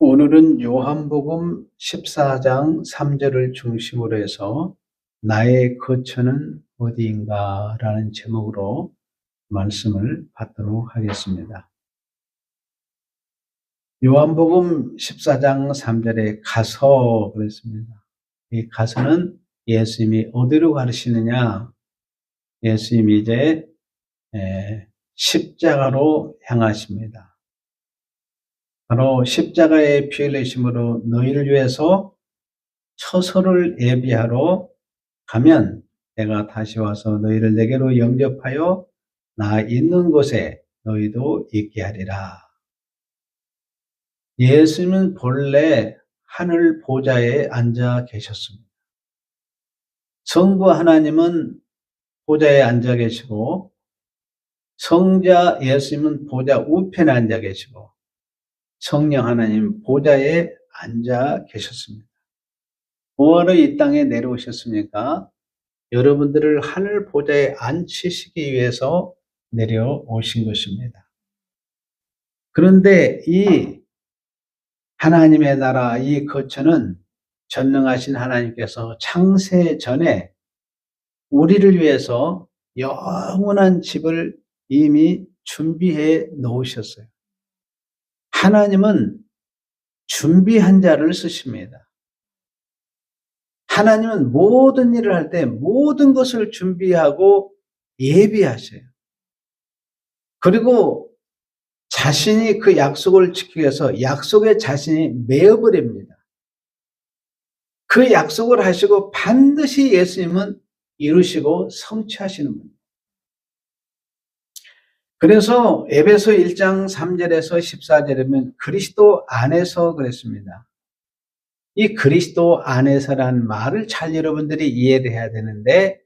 오늘은 요한복음 14장 3절을 중심으로 해서 나의 거처는 어디인가 라는 제목으로 말씀을 받도록 하겠습니다. 요한복음 14장 3절에 가서 그랬습니다. 이 가서는 예수님이 어디로 가시느냐? 예수님이 이제 십자가로 향하십니다. 바로 십자가의 피 흘리심으로 너희를 위해서 처소를 예비하러 가면 내가 다시 와서 너희를 내게로 영접하여 나 있는 곳에 너희도 있게 하리라. 예수님은 본래 하늘 보좌에 앉아 계셨습니다. 성부 하나님은 보좌에 앉아 계시고 성자 예수님은 보좌 우편에 앉아 계시고 성령 하나님 보좌에 앉아 계셨습니다. 뭐하러 이 땅에 내려오셨습니까? 여러분들을 하늘 보좌에 앉히시기 위해서 내려오신 것입니다. 그런데 이 하나님의 나라, 이 거처는 전능하신 하나님께서 창세 전에 우리를 위해서 영원한 집을 이미 준비해 놓으셨어요. 하나님은 준비한 자를 쓰십니다. 하나님은 모든 일을 할 때 모든 것을 준비하고 예비하셔요. 그리고 자신이 그 약속을 지키기 위해서 약속에 자신이 매어버립니다. 그 약속을 하시고 반드시 예수님은 이루시고 성취하시는 분입니다. 그래서 에베소 1장 3절에서 14절에 보면 그리스도 안에서 그랬습니다. 이 그리스도 안에서라는 말을 잘 여러분들이 이해를 해야 되는데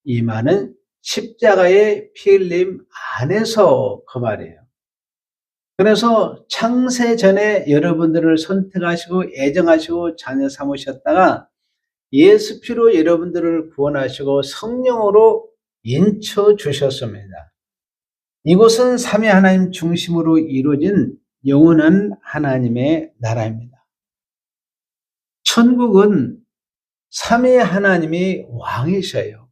이 말은 십자가의 피 흘림 안에서 그 말이에요. 그래서 창세 전에 여러분들을 선택하시고 애정하시고 자녀 삼으셨다가 예수 피로 여러분들을 구원하시고 성령으로 인쳐 주셨습니다. 이곳은 삼위 하나님 중심으로 이루어진 영원한 하나님의 나라입니다. 천국은 삼위 하나님이 왕이셔요.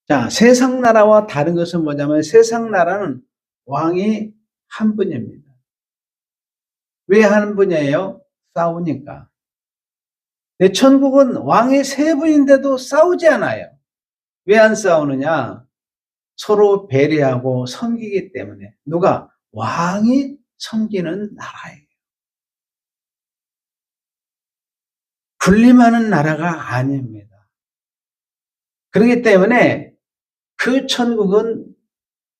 자, 세상 나라와 다른 것은 뭐냐면 세상 나라는 왕이 한 분입니다. 왜 한 분이에요? 싸우니까. 근데 천국은 왕이 세 분인데도 싸우지 않아요. 왜 안 싸우느냐? 서로 배려하고 섬기기 때문에. 누가? 왕이 섬기는 나라예요. 군림하는 나라가 아닙니다. 그렇기 때문에 그 천국은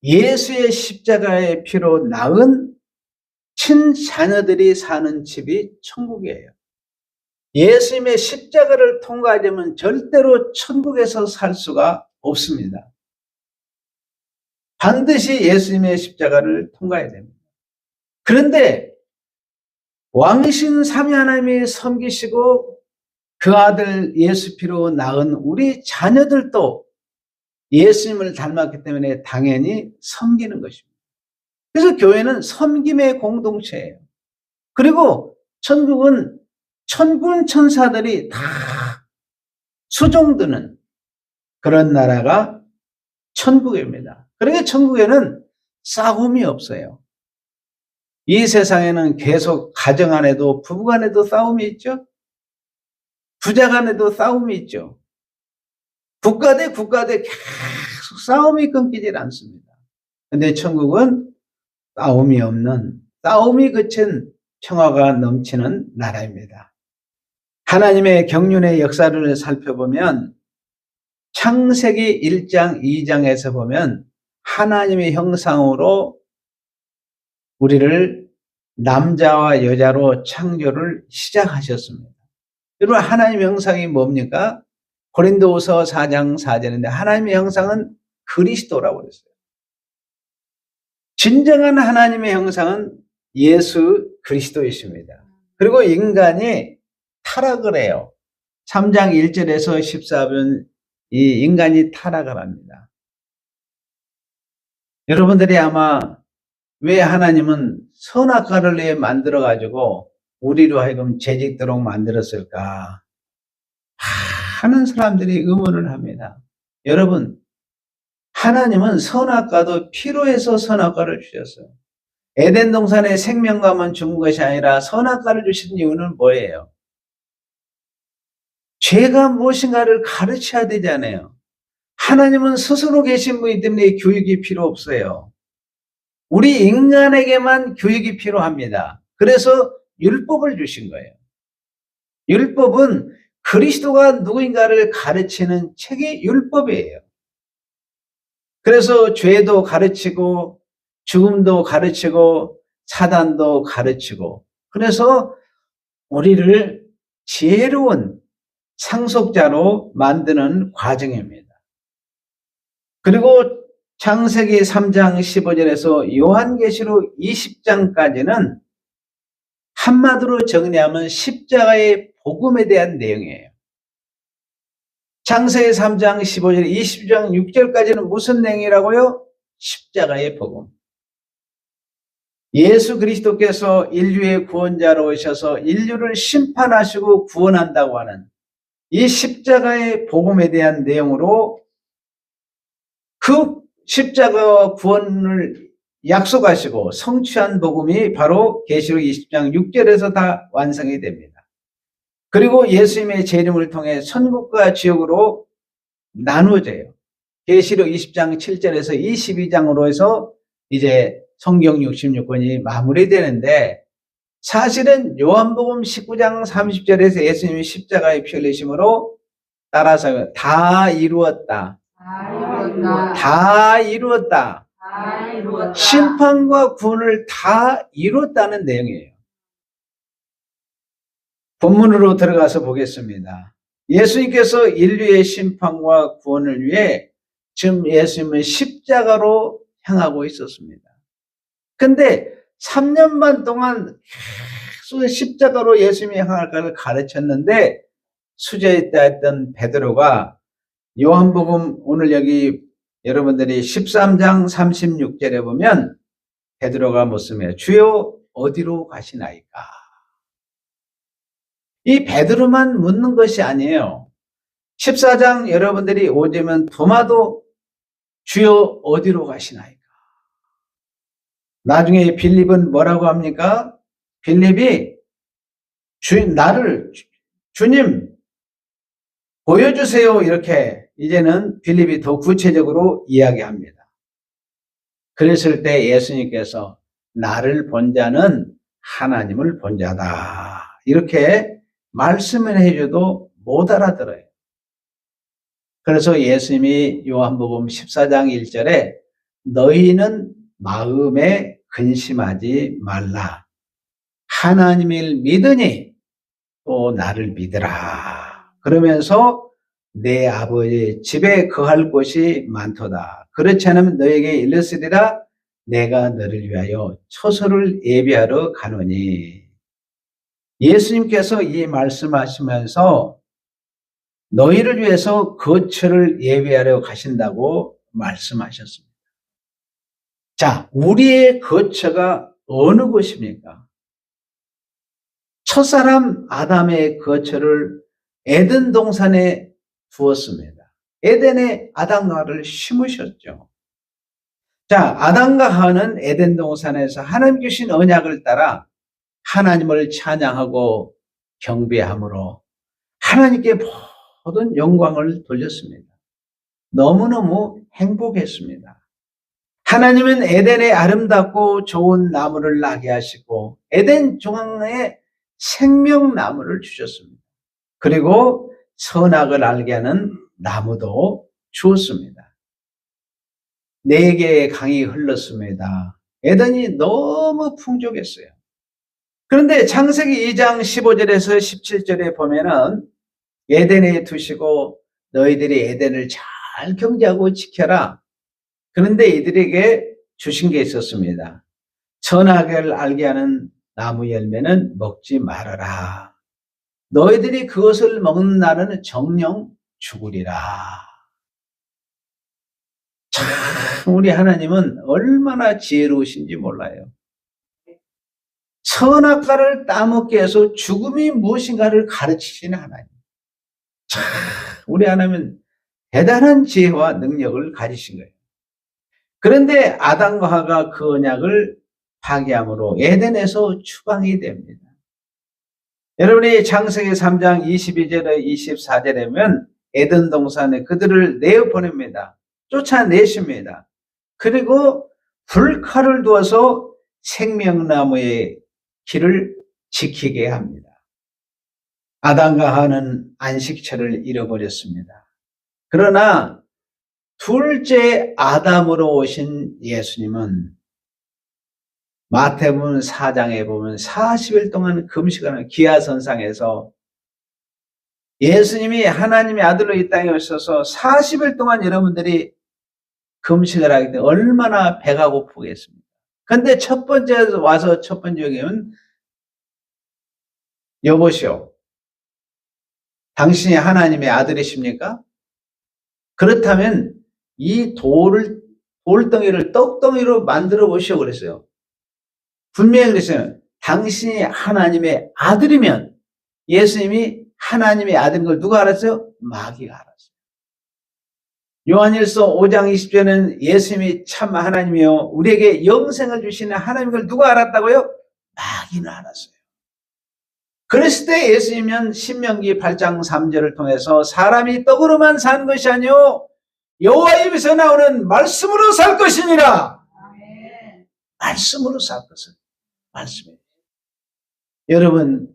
예수의 십자가의 피로 낳은 친자녀들이 사는 집이 천국이에요. 예수님의 십자가를 통과하려면 절대로 천국에서 살 수가 없습니다. 반드시 예수님의 십자가를 통과해야 됩니다. 그런데 왕이신 삼위 하나님이 섬기시고 그 아들 예수 피로 낳은 우리 자녀들도 예수님을 닮았기 때문에 당연히 섬기는 것입니다. 그래서 교회는 섬김의 공동체예요. 그리고 천국은 천군 천사들이 다 수종드는 그런 나라가 천국입니다. 그러니까 천국에는 싸움이 없어요. 이 세상에는 계속 가정 안에도 부부 간에도 싸움이 있죠. 부자 간에도 싸움이 있죠. 국가 대 계속 싸움이 끊기질 않습니다. 그런데 천국은 싸움이 없는, 싸움이 그친 평화가 넘치는 나라입니다. 하나님의 경륜의 역사를 살펴보면 창세기 1장 2장에서 보면 하나님의 형상으로 우리를 남자와 여자로 창조를 시작하셨습니다. 여러분 하나님의 형상이 뭡니까? 고린도후서 4장 4절인데 하나님의 형상은 그리스도라고 그랬어요. 진정한 하나님의 형상은 예수 그리스도이십니다. 그리고 인간이 타락을 해요. 3장 1절에서 14절 이 인간이 타락을 합니다. 여러분들이 아마 왜 하나님은 선악과를 만들어 가지고 우리로 하여금 죄짓도록 만들었을까 하는 사람들이 의문을 합니다. 여러분, 하나님은 선악과도 필요해서 선악과를 주셨어요. 에덴 동산의 생명과만 준 것이 아니라 선악과를 주신 이유는 뭐예요? 죄가 무엇인가를 가르쳐야 되잖아요. 하나님은 스스로 계신 분이기 때문에 교육이 필요 없어요. 우리 인간에게만 교육이 필요합니다. 그래서 율법을 주신 거예요. 율법은 그리스도가 누구인가를 가르치는 책이 율법이에요. 그래서 죄도 가르치고 죽음도 가르치고 사단도 가르치고, 그래서 우리를 지혜로운 상속자로 만드는 과정입니다. 그리고 창세기 3장 15절에서 요한계시록 20장까지는 한마디로 정리하면 십자가의 복음에 대한 내용이에요. 창세기 3장 15절, 20장 6절까지는 무슨 내용이라고요? 십자가의 복음. 예수 그리스도께서 인류의 구원자로 오셔서 인류를 심판하시고 구원한다고 하는 이 십자가의 복음에 대한 내용으로 그 십자가와 구원을 약속하시고 성취한 복음이 바로 계시록 20장 6절에서 다 완성이 됩니다. 그리고 예수님의 재림을 통해 천국과 지옥으로 나누어져요. 계시록 20장 7절에서 22장으로 해서 이제 성경 66권이 마무리되는데, 사실은 요한복음 19장 30절에서 예수님이 십자가에 피 흘리심으로 따라서 다 이루었다. 다 이루었다. 심판과 구원을 다 이뤘다는 내용이에요. 본문으로 들어가서 보겠습니다. 예수님께서 인류의 심판과 구원을 위해 지금 예수님은 십자가로 향하고 있었습니다. 근데 3년 반 동안 계속 십자가로 예수님이 향할 것을 가르쳤는데, 수제했다 했던 베드로가 요한복음 오늘 여기 여러분들이 13장 36절에 보면 베드로가 묻습니다. 주여 어디로 가시나이까? 이 베드로만 묻는 것이 아니에요. 14장 여러분들이 오시면 도마도 주여 어디로 가시나이까? 나중에 빌립은 뭐라고 합니까? 빌립이 주님 보여주세요, 이렇게 이제는 빌립이 더 구체적으로 이야기합니다. 그랬을 때 예수님께서 나를 본 자는 하나님을 본 자다, 이렇게 말씀을 해줘도 못 알아들어요. 그래서 예수님이 요한복음 14장 1절에 너희는 마음에 근심하지 말라. 하나님을 믿으니 또 나를 믿으라. 그러면서 내 아버지 집에 거할 곳이 많도다. 그렇지 않으면 너에게 일렀으리라. 내가 너를 위하여 처소를 예비하러 가노니. 예수님께서 이 말씀하시면서 너희를 위해서 거처를 예비하려 가신다고 말씀하셨습니다. 자, 우리의 거처가 어느 곳입니까? 첫사람 아담의 거처를 에덴 동산에 두었습니다. 에덴에 아담과 하와를 심으셨죠. 자, 아담과 하와는 에덴 동산에서 하나님 주신 언약을 따라 하나님을 찬양하고 경배함으로 하나님께 모든 영광을 돌렸습니다. 너무너무 행복했습니다. 하나님은 에덴에 아름답고 좋은 나무를 나게 하시고 에덴 중앙에 생명나무를 주셨습니다. 그리고 선악을 알게 하는 나무도 주었습니다. 4개의 강이 흘렀습니다. 에덴이 너무 풍족했어요. 그런데 창세기 2장 15절에서 17절에 보면은 에덴에 두시고 너희들이 에덴을 잘 경계하고 지켜라. 그런데 이들에게 주신 게 있었습니다. 선악을 알게 하는 나무 열매는 먹지 말아라. 너희들이 그것을 먹는 날은 정령 죽으리라. 참 우리 하나님은 얼마나 지혜로우신지 몰라요. 선악과를 따먹게 해서 죽음이 무엇인가를 가르치시는 하나님. 참, 우리 하나님은 대단한 지혜와 능력을 가지신 거예요. 그런데 아담과 하가 그 언약을 파기함으로 에덴에서 추방이 됩니다. 여러분이 창세기 3장 22절에 24절에 보면 에덴 동산에 그들을 내어보냅니다. 쫓아내십니다. 그리고 불칼을 두어서 생명나무의 길을 지키게 합니다. 아담과 하와는 안식처를 잃어버렸습니다. 그러나 둘째 아담으로 오신 예수님은 마태복음 4장에 보면 40일 동안 금식하는 기아선상에서 예수님이 하나님의 아들로 이 땅에 오셔서 40일 동안 여러분들이 금식을 하기 때문에 얼마나 배가 고프겠습니까? 근데 첫 번째 와서 첫 번째 얘기는 여보시오, 당신이 하나님의 아들이십니까? 그렇다면 이 돌덩이를 떡덩이로 만들어 보시오 그랬어요. 분명히 그랬어요. 당신이 하나님의 아들이면, 예수님이 하나님의 아들인 걸 누가 알았어요? 마귀가 알았어요. 요한일서 5장 20절에는 예수님이 참 하나님이요 우리에게 영생을 주시는 하나님인 걸 누가 알았다고요? 마귀는 알았어요. 그랬을 때 예수님은 신명기 8장 3절을 통해서 사람이 떡으로만 사는 것이 아니요 여호와 입에서 나오는 말씀으로 살 것이니라. 말씀으로 살 것을. 말씀이에요. 여러분,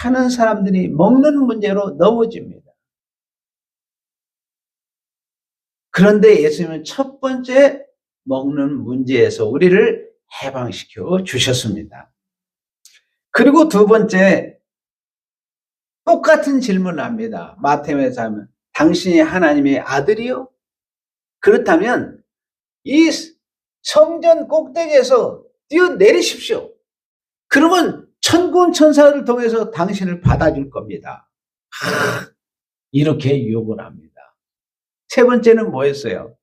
많은 사람들이 먹는 문제로 넘어집니다. 그런데 예수님은 첫 번째 먹는 문제에서 우리를 해방시켜 주셨습니다. 그리고 두 번째, 똑같은 질문을 합니다. 마태복음에서 하면 당신이 하나님의 아들이요? 그렇다면 이 성전 꼭대기에서 뛰어내리십시오. 그러면 천군 천사를 통해서 당신을 받아줄 겁니다. 이렇게 유혹을 합니다. 세 번째는 뭐였어요?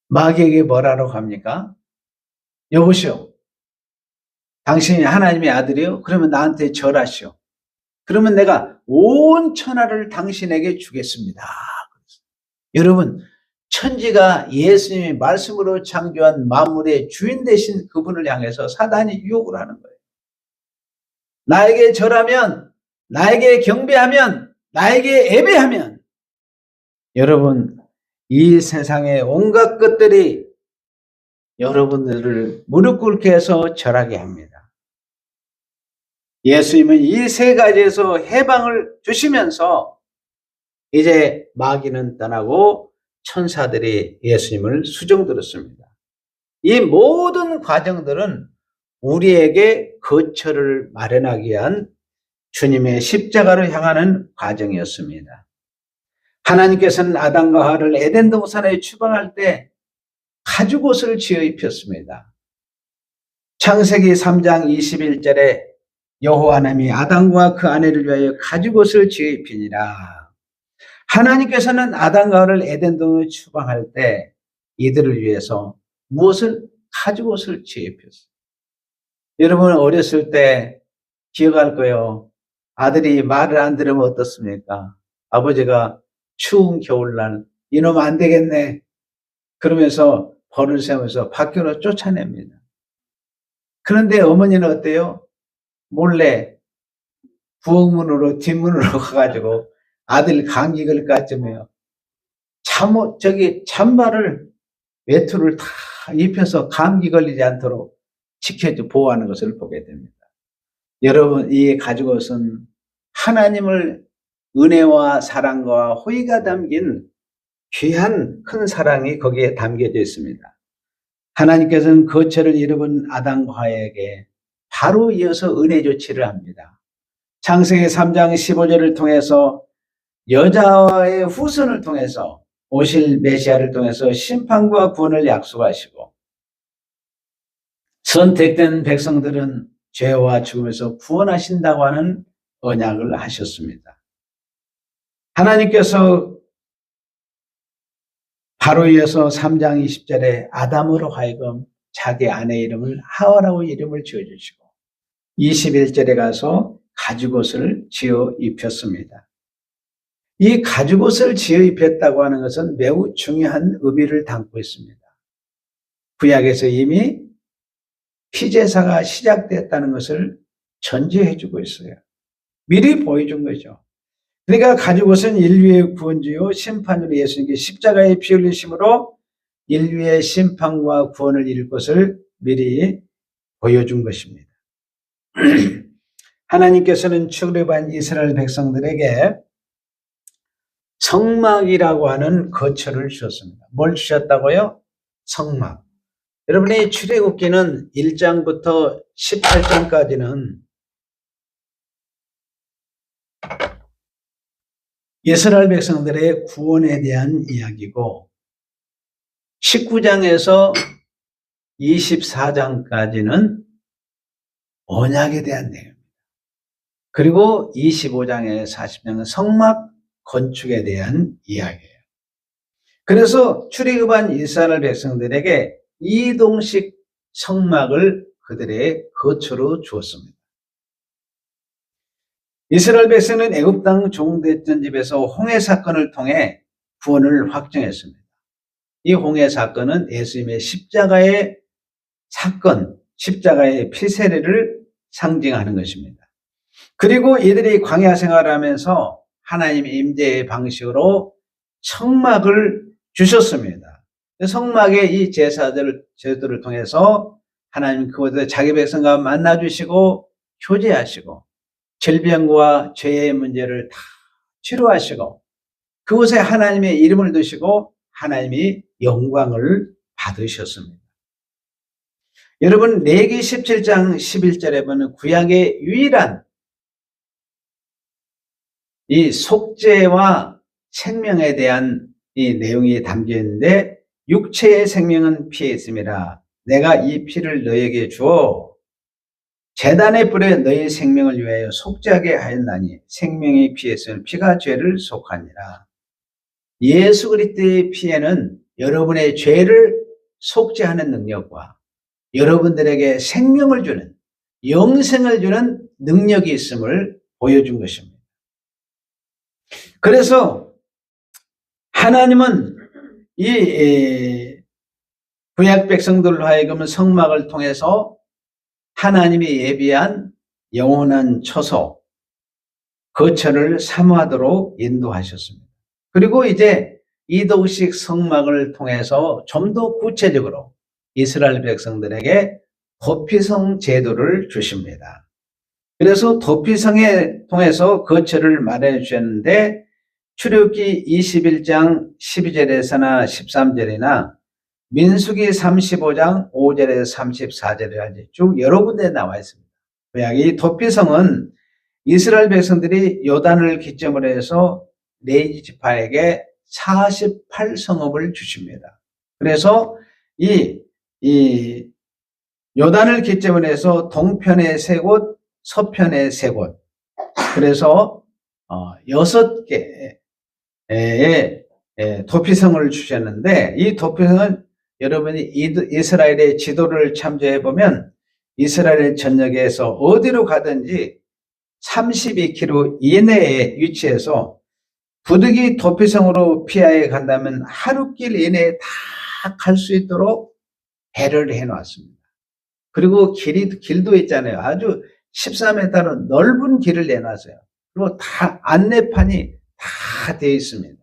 마귀에게 뭐라고 합니까? 여보시오, 당신이 하나님의 아들이요? 그러면 나한테 절하시오. 그러면 내가 온 천하를 당신에게 주겠습니다. 여러분, 천지가 예수님의 말씀으로 창조한 만물의 주인 되신 그분을 향해서 사단이 유혹을 하는 거예요. 나에게 절하면, 나에게 경배하면, 나에게 예배하면, 여러분, 이 세상의 온갖 것들이 여러분들을 무릎 꿇게 해서 절하게 합니다. 예수님은 이 세 가지에서 해방을 주시면서 이제 마귀는 떠나고 천사들이 예수님을 수종들었습니다. 이 모든 과정들은 우리에게 거처를 마련하기 위한 주님의 십자가를 향하는 과정이었습니다. 하나님께서는 아담과 하와를 에덴 동산에 추방할 때 가죽옷을 지어 입혔습니다. 창세기 3장 21절에 여호와 하나님이 아담과 그 아내를 위하여 가죽옷을 지어 입히니라. 하나님께서는 아담과 하와를 에덴 동산에 추방할 때 이들을 위해서 무엇을? 가죽옷을 지어 입혔어요. 여러분 어렸을 때 기억할 거예요. 아들이 말을 안 들으면 어떻습니까? 아버지가 추운 겨울날 이놈 안 되겠네 그러면서 벌을 세우면서 밖으로 쫓아냅니다. 그런데 어머니는 어때요? 몰래 부엌문으로 뒷문으로 가가지고 아들 감기 걸릴 것 같으면 잠바를 외투를 다 입혀서 감기 걸리지 않도록 지켜주 보호하는 것을 보게 됩니다. 여러분, 이 가죽옷은 하나님을 은혜와 사랑과 호의가 담긴 귀한 큰 사랑이 거기에 담겨져 있습니다. 하나님께서는 거처를 잃어본 아담과 하와에게 바로 이어서 은혜 조치를 합니다. 창세기 3장 15절을 통해서 여자와의 후손을 통해서 오실 메시아를 통해서 심판과 구원을 약속하시고 선택된 백성들은 죄와 죽음에서 구원하신다고 하는 언약을 하셨습니다. 하나님께서 바로 이어서 3장 20절에 아담으로 하여금 자기 아내 이름을 하와라고 이름을 지어주시고 21절에 가서 가죽옷을 지어 입혔습니다. 이 가죽옷을 지어 입혔다고 하는 것은 매우 중요한 의미를 담고 있습니다. 구약에서 이미 피제사가 시작됐다는 것을 전제해주고 있어요. 미리 보여준 거죠. 그러니까 가죽옷은 인류의 구원주요 심판으로 예수님께 십자가에 피 흘리심으로 인류의 심판과 구원을 이룰 것을 미리 보여준 것입니다. 하나님께서는 출애굽한 이스라엘 백성들에게 성막이라고 하는 거처를 주셨습니다. 뭘 주셨다고요? 성막. 여러분이 출애굽기는 1장부터 18장까지는 이스라엘 백성들의 구원에 대한 이야기고 19장에서 24장까지는 언약에 대한 내용입니다. 그리고 25장에서 40장은 성막 건축에 대한 이야기예요. 그래서 출애굽한 이스라엘 백성들에게 이동식 성막을 그들의 거처로 주었습니다. 이스라엘 백성은 애굽 땅 종됐던 집에서 홍해 사건을 통해 구원을 확정했습니다. 이 홍해 사건은 예수님의 십자가의 사건, 십자가의 피세례를 상징하는 것입니다. 그리고 이들이 광야 생활하면서 하나님의 임재의 방식으로 성막을 주셨습니다. 성막의 이 제도를 통해서 하나님 그곳에 자기 백성과 만나주시고 교제하시고 질병과 죄의 문제를 다 치료하시고 그곳에 하나님의 이름을 두시고 하나님이 영광을 받으셨습니다. 여러분 레위기 17장 11절에 보면 구약의 유일한 이 속죄와 생명에 대한 이 내용이 담겨 있는데 육체의 생명은 피에 있음이라 내가 이 피를 너에게 주어 제단에 뿌려 너희 생명을 위하여 속죄하게 하였나니 생명이 피에 있으면 피가 죄를 속하니라. 예수 그리스도의 피에는 여러분의 죄를 속죄하는 능력과 여러분들에게 생명을 주는 영생을 주는 능력이 있음을 보여준 것입니다. 그래서 하나님은 이 구약 백성들로 하여금 성막을 통해서 하나님이 예비한 영원한 처소, 거처를 사모하도록 인도하셨습니다. 그리고 이제 이동식 성막을 통해서 좀 더 구체적으로 이스라엘 백성들에게 도피성 제도를 주십니다. 그래서 도피성에 통해서 거처를 마련해 주셨는데 출애굽기 21장 12절에서나 13절이나 민수기 35장 5절에서 34절에 쭉 여러 군데 나와 있습니다. 이 도피성은 이스라엘 백성들이 요단을 기점으로 해서 레위 지파에게 48성읍을 주십니다. 그래서 이 요단을 기점으로 해서 동편에 3곳, 서편에 3곳. 그래서 6개의 도피성을 주셨는데 이 도피성은 여러분이 이스라엘의 지도를 참조해 보면 이스라엘 전역에서 어디로 가든지 32km 이내에 위치해서 부득이 도피성으로 피하여 간다면 하루길 이내에 다 갈 수 있도록 배를 해놨습니다. 그리고 길도 있잖아요. 아주 14m로 넓은 길을 내놨어요. 그리고 다 안내판이 다 되어 있습니다.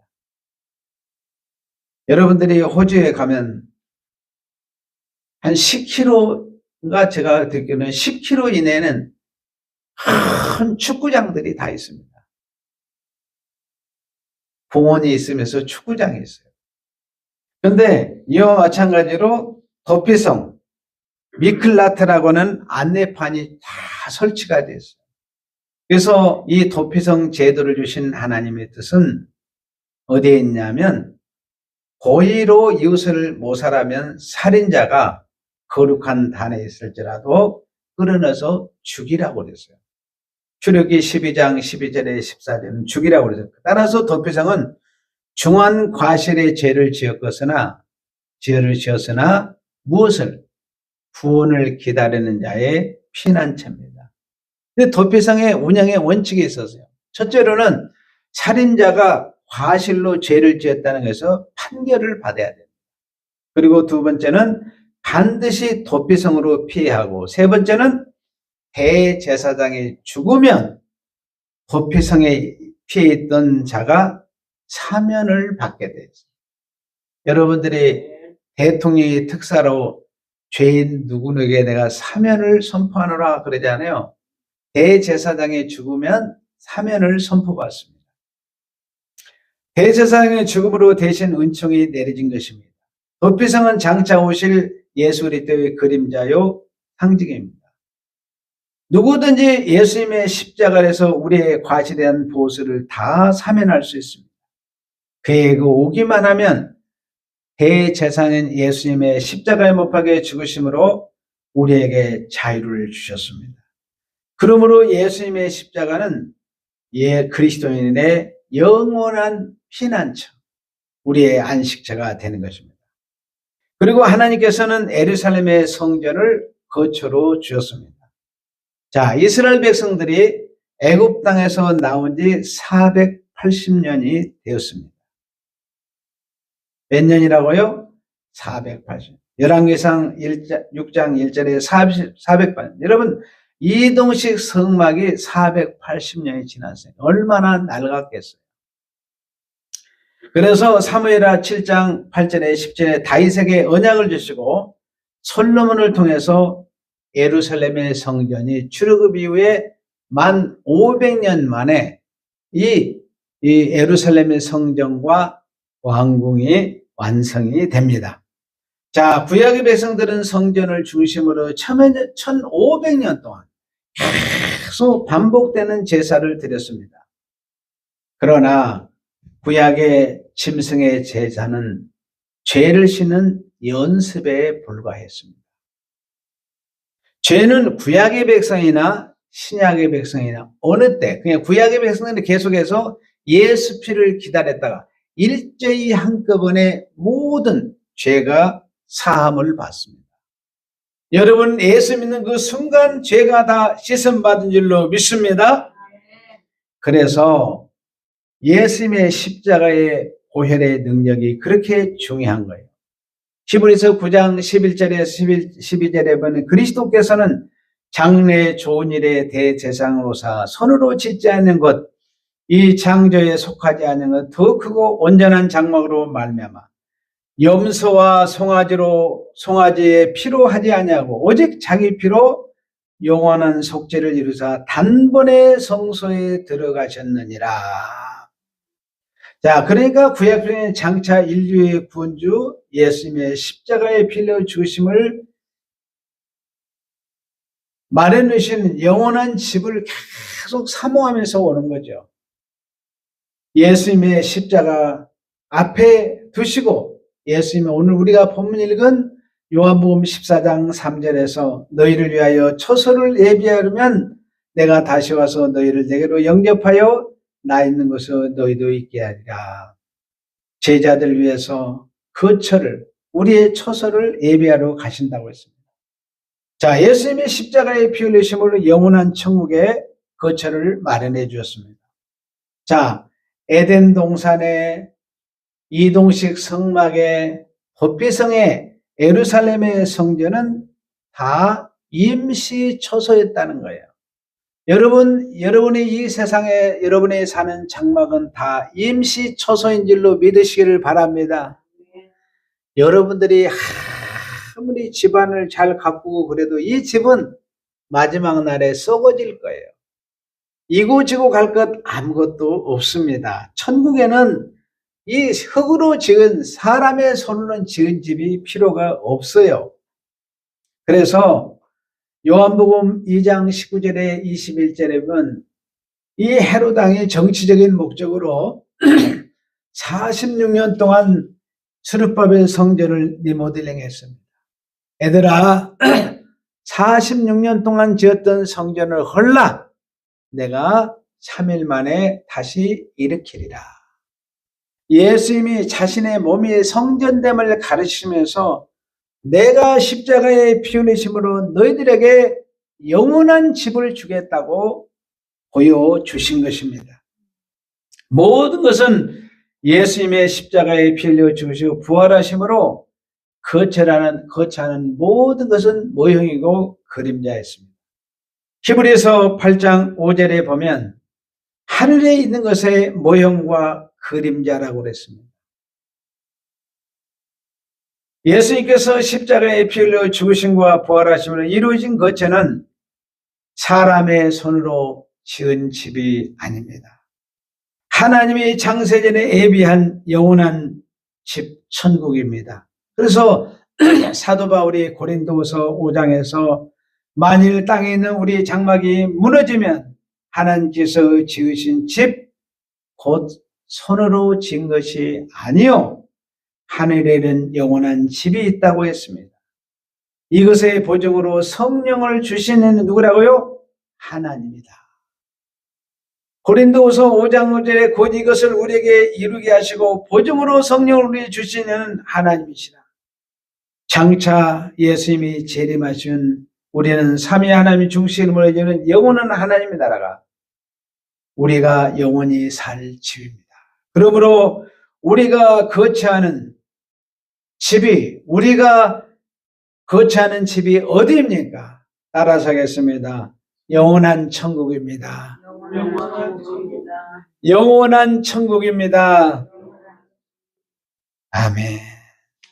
여러분들이 호주에 가면 한 10km가 제가 듣기로는 10km 이내에는 큰 축구장들이 다 있습니다. 공원이 있으면서 축구장이 있어요. 그런데 이와 마찬가지로 도피성 미클라트라고는 안내판이 다 설치가 되어 있어요. 그래서 이 도피성 제도를 주신 하나님의 뜻은 어디에 있냐면 고의로 이웃을 모살하면 살인자가 거룩한 단에 있을지라도 끌어내서 죽이라고 그랬어요. 출애굽기 12장 12절에 14절은 죽이라고 그랬어요. 따라서 도피성은 중한 과실의 죄를 지었으나 무엇을? 구원을 기다리는 자의 피난처입니다. 근데 도피성의 운영의 원칙이 있었어요. 첫째로는 살인자가 과실로 죄를 지었다는 것에서 판결을 받아야 됩니다. 그리고 두 번째는 반드시 도피성으로 피하고, 세 번째는 대제사장이 죽으면 도피성에 피해 있던 자가 사면을 받게 되어 있습니다. 여러분들이 대통령이 특사로 죄인 누구에게 내가 사면을 선포하노라 그러잖아요. 대제사장이 죽으면 사면을 선포받습니다. 대제사장의 죽음으로 대신 은총이 내려진 것입니다. 도피성은 장차 오실 예수 그리스도의 그림자요 상징입니다. 누구든지 예수님의 십자가에서 우리의 과실에 대한 보수를 다 사면할 수 있습니다. 그의 그 오기만 하면 대제사장인 예수님의 십자가에 못 박혀 죽으심으로 우리에게 자유를 주셨습니다. 그러므로 예수님의 십자가는 그리스도인의 영원한 피난처, 우리의 안식처가 되는 것입니다. 그리고 하나님께서는 예루살렘의 성전을 거처로 주셨습니다. 자, 이스라엘 백성들이 애굽 땅에서 나온 지 480년이 되었습니다. 몇 년이라고요? 480. 열왕기상 6장 1절에 480년. 여러분, 이동식 성막이 480년이 지났어요. 얼마나 낡았겠어요. 그래서 사무엘하 7장 8절에 10절에 다윗에게 언약을 주시고 솔로몬을 통해서 예루살렘의 성전이 출애굽 이후에 1500년 만에 이 예루살렘의 성전과 왕궁이 완성이 됩니다. 자, 구약의 백성들은 성전을 중심으로 1500년 동안 계속 반복되는 제사를 드렸습니다. 그러나 구약의 짐승의 제사는 죄를 씻는 연습에 불과했습니다. 죄는 구약의 백성이나 신약의 백성이나 어느 때, 그냥 구약의 백성들은 계속해서 예수 피를 기다렸다가 일제히 한꺼번에 모든 죄가 사함을 받습니다. 여러분, 예수 믿는 그 순간 죄가 다 씻음받은 줄로 믿습니다. 그래서 예수님의 십자가의 보혈의 능력이 그렇게 중요한 거예요. 히브리서 9장 11절에서 12절에 보면 그리스도께서는 장래 좋은 일의 대제사장으로서 손으로 짓지 않는 것, 이 창조에 속하지 않는 것, 더 크고 온전한 장막으로 말미암아 염소와 송아지의 피로 하지 아니하고 오직 자기 피로 영원한 속죄를 이루사 단번에 성소에 들어가셨느니라. 자, 그러니까 구약성의 장차 인류의 구원주 예수님의 십자가의 피로 죽으심을 마련하신 영원한 집을 계속 사모하면서 오는 거죠. 예수님의 십자가 앞에 두시고 예수님의 오늘 우리가 본문 읽은 요한복음 14장 3절에서 너희를 위하여 처소를 예비하려면 내가 다시 와서 너희를 내게로 영접하여 나 있는 곳에 너희도 있게 하리라. 제자들 위해서 거처를, 우리의 처소를 예비하러 가신다고 했습니다. 자, 예수님의 십자가의 피 흘리심으로 영원한 천국의 거처를 마련해 주었습니다. 자, 에덴 동산의 이동식 성막의 도피성의 예루살렘의 성전은 다 임시 처소였다는 거예요. 여러분이 이 세상에 여러분이 사는 장막은 다 임시 처소인 줄로 믿으시기를 바랍니다. 여러분들이 아무리 집안을 잘 가꾸고 그래도 이 집은 마지막 날에 썩어질 거예요. 이고지고 갈 것 아무것도 없습니다. 천국에는 이 흙으로 지은 사람의 손으로 지은 집이 필요가 없어요. 그래서 요한복음 2장 19절에 21절에 보면 이 헤롯 왕이 정치적인 목적으로 46년 동안 스룹바벨 성전을 리모델링했습니다. 얘들아, 46년 동안 지었던 성전을 헐라 내가 3일 만에 다시 일으키리라. 예수님이 자신의 몸이 성전됨을 가르치면서 내가 십자가에 피 흘리심으로 너희들에게 영원한 집을 주겠다고 보여주신 것입니다. 모든 것은 예수님의 십자가에 피 흘려 죽으시고 부활하심으로 거처하는 모든 것은 모형이고 그림자였습니다. 히브리서 8장 5절에 보면 하늘에 있는 것의 모형과 그림자라고 그랬습니다. 예수님께서 십자가에 피 흘려 죽으심과 부활하심으로 이루어진 거처는 사람의 손으로 지은 집이 아닙니다. 하나님이 창세전에 예비한 영원한 집 천국입니다. 그래서 사도 바울이 고린도서 5장에서 만일 땅에 있는 우리 장막이 무너지면 하나님께서 지으신 집 곧 손으로 지은 것이 아니요 하늘에는 영원한 집이 있다고 했습니다. 이것의 보증으로 성령을 주시는 누구라고요? 하나님이다. 고린도후서 5장 5절에 곧 이것을 우리에게 이루게 하시고 보증으로 성령을 우리에게 주시는 하나님이시라. 장차 예수님이 재림하시면 우리는 삼위 하나님 중심으로 이루는 영원한 하나님의 나라가 우리가 영원히 살 집입니다. 그러므로 우리가 거처하는 집이 어디입니까? 따라서 하겠습니다. 영원한 천국입니다. 영원한 천국입니다. 아멘.